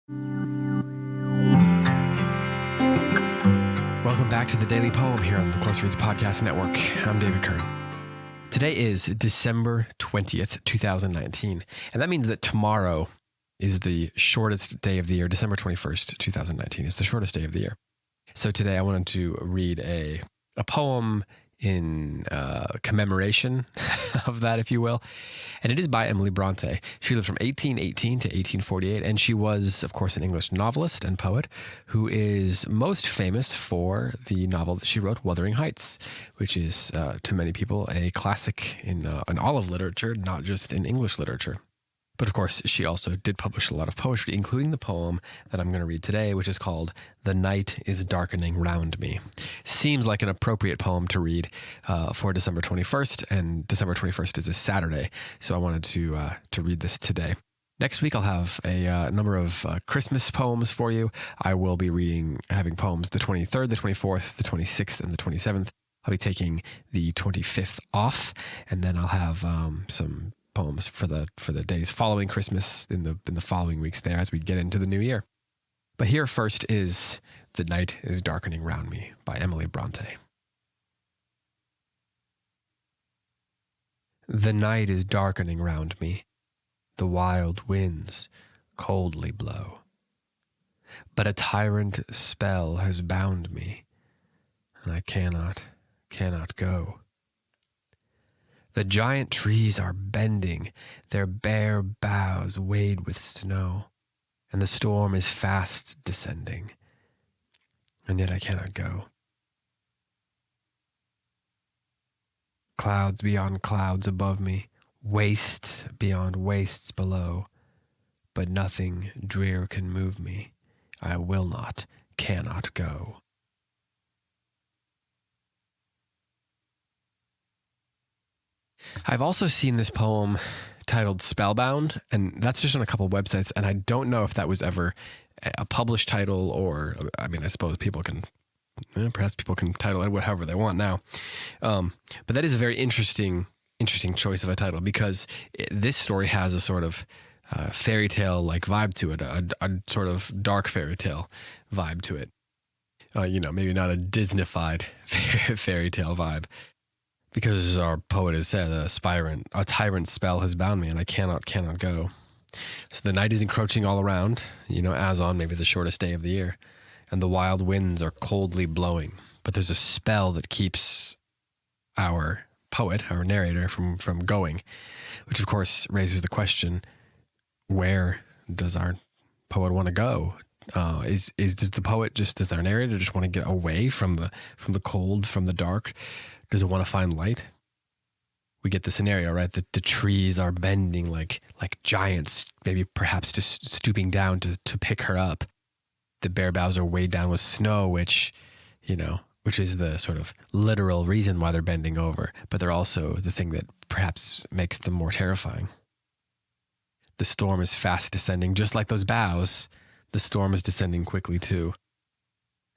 Welcome back to the Daily Poem here on the Close Reads Podcast Network. I'm David Kern. Today is December 20th, 2019, and that means that tomorrow is the shortest day of the year. December 21st, 2019 is the shortest day of the year. So today I wanted to read a poem in commemoration of that, if you will. And it is by Emily Bronte. She lived from 1818 to 1848, and she was, of course, an English novelist and poet who is most famous for the novel that she wrote, Wuthering Heights, which is, to many people, a classic in all of literature, not just in English literature. But of course, she also did publish a lot of poetry, including the poem that I'm going to read today, which is called "The Night is Darkening Round Me." Seems like an appropriate poem to read for December 21st, and December 21st is a Saturday, so I wanted to read this today. Next week, I'll have a number of Christmas poems for you. I will be having poems the 23rd, the 24th, the 26th, and the 27th. I'll be taking the 25th off, and then I'll have some poems for the days following Christmas in the following weeks there as we get into the new year. But here first is "The Night is Darkening Round Me" by Emily Bronte. The night is darkening round me, the wild winds coldly blow, but a tyrant spell has bound me, and I cannot go. The giant trees are bending, their bare boughs weighed with snow, and the storm is fast descending, and yet I cannot go. Clouds beyond clouds above me, wastes beyond wastes below, but nothing drear can move me. I will not, cannot go. I've also seen this poem titled Spellbound, and that's just on a couple of websites, and I don't know if that was ever a published title or, I mean, I suppose perhaps people can title it whatever they want now. But that is a very interesting choice of a title, because this story has a sort of fairy tale-like vibe to it, a sort of dark fairy tale vibe to it. Maybe not a Disney-fied fairy tale vibe. Because our poet has said, a tyrant spell has bound me, and I cannot go. So the night is encroaching all around, as on maybe the shortest day of the year, and the wild winds are coldly blowing. But there's a spell that keeps our poet, our narrator, from going, which of course raises the question: where does our poet want to go? Does our narrator just want to get away from the cold, from the dark? Does it want to find light? We get the scenario, right? That the trees are bending like giants, maybe perhaps just stooping down to pick her up. The bare boughs are weighed down with snow, which is the sort of literal reason why they're bending over, but they're also the thing that perhaps makes them more terrifying. The storm is fast descending, just like those boughs. The storm is descending quickly too.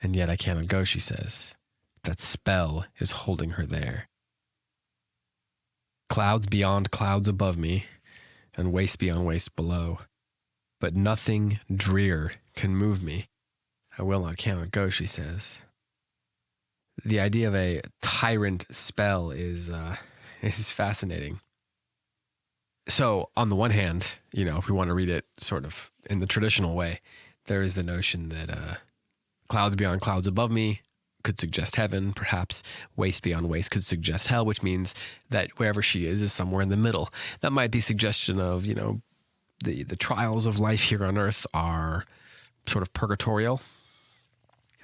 And yet I cannot go, she says. That spell is holding her there. Clouds beyond clouds above me, and waste beyond waste below. But nothing drear can move me. I will not, cannot go, she says. The idea of a tyrant spell is fascinating. So, on the one hand, if we want to read it sort of in the traditional way, there is the notion that clouds beyond clouds above me could suggest heaven, perhaps waste beyond waste could suggest hell, which means that wherever she is somewhere in the middle. That might be suggestion of, the trials of life here on earth are sort of purgatorial.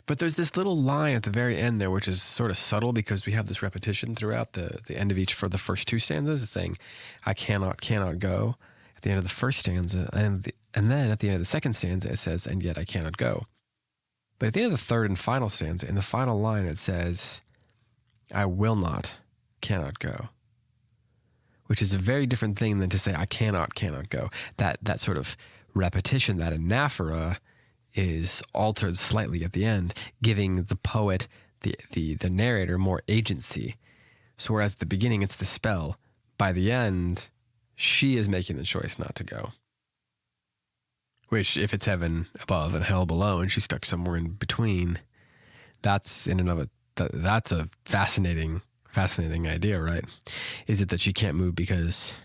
But there's this little line at the very end there, which is sort of subtle, because we have this repetition throughout the end of each for the first two stanzas. It's saying, I cannot go, at the end of the first stanza. And then at the end of the second stanza, it says, and yet I cannot go. But at the end of the third and final stanza, in the final line, it says, I will not, cannot go, which is a very different thing than to say, I cannot go. That sort of repetition, that anaphora, is altered slightly at the end, giving the poet, the narrator, more agency. So whereas at the beginning it's the spell, by the end, she is making the choice not to go. Which, if it's heaven above and hell below, and she's stuck somewhere in between, that's in and of it. That's a fascinating idea, right? Is it that she can't move because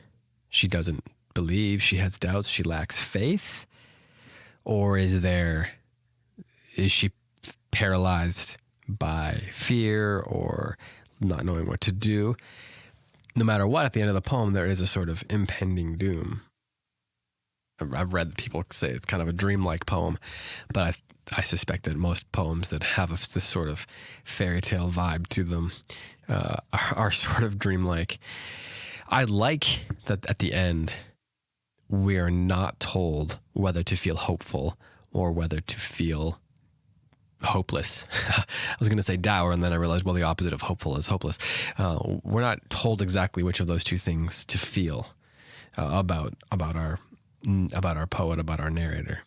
she doesn't believe, she has doubts, she lacks faith? Or is she paralyzed by fear or not knowing what to do? No matter what, at the end of the poem, there is a sort of impending doom. I've read people say it's kind of a dreamlike poem, but I suspect that most poems that have this sort of fairy tale vibe to them are sort of dreamlike. I like that at the end, we are not told whether to feel hopeful or whether to feel hopeless. I was going to say dour, and then I realized, well, the opposite of hopeful is hopeless. We're not told exactly which of those two things to feel about our poet, about our narrator.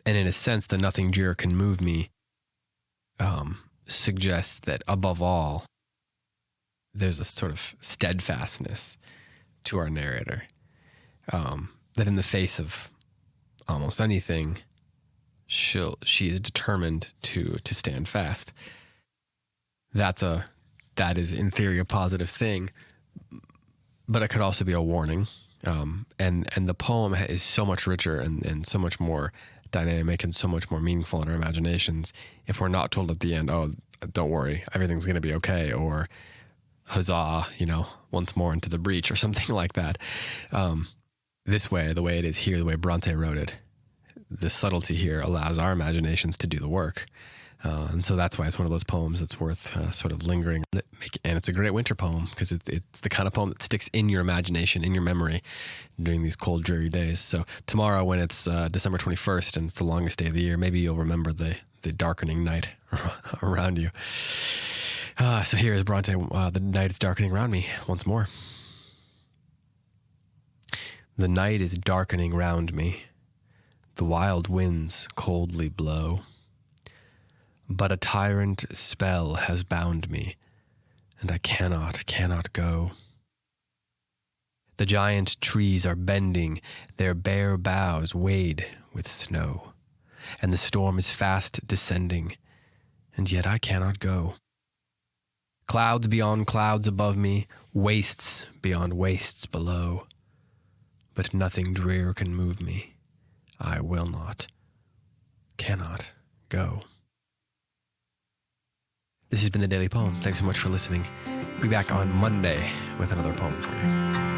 And in a sense, the nothing drear can move me suggests that above all, there's a sort of steadfastness to our narrator, that in the face of almost anything, she is determined to stand fast. That is in theory a positive thing, but it could also be a warning. And the poem is so much richer and so much more dynamic and so much more meaningful in our imaginations if we're not told at the end, oh, don't worry, everything's going to be okay, or huzzah, once more into the breach, or something like that. This way, the way it is here, the way Bronte wrote it, the subtlety here allows our imaginations to do the work. And so that's why it's one of those poems that's worth sort of lingering. And it's a great winter poem because it's the kind of poem that sticks in your imagination, in your memory during these cold, dreary days. So tomorrow, when it's December 21st and it's the longest day of the year, maybe you'll remember the darkening night around you. So here is Bronte, the night is darkening around me once more. The night is darkening round me. The wild winds coldly blow. But a tyrant spell has bound me, and I cannot go. The giant trees are bending, their bare boughs wade with snow, and the storm is fast descending, and yet I cannot go. Clouds beyond clouds above me, wastes beyond wastes below, but nothing drear can move me. I will not, cannot go. This has been The Daily Poem. Thanks so much for listening. Be back on Monday with another poem for you.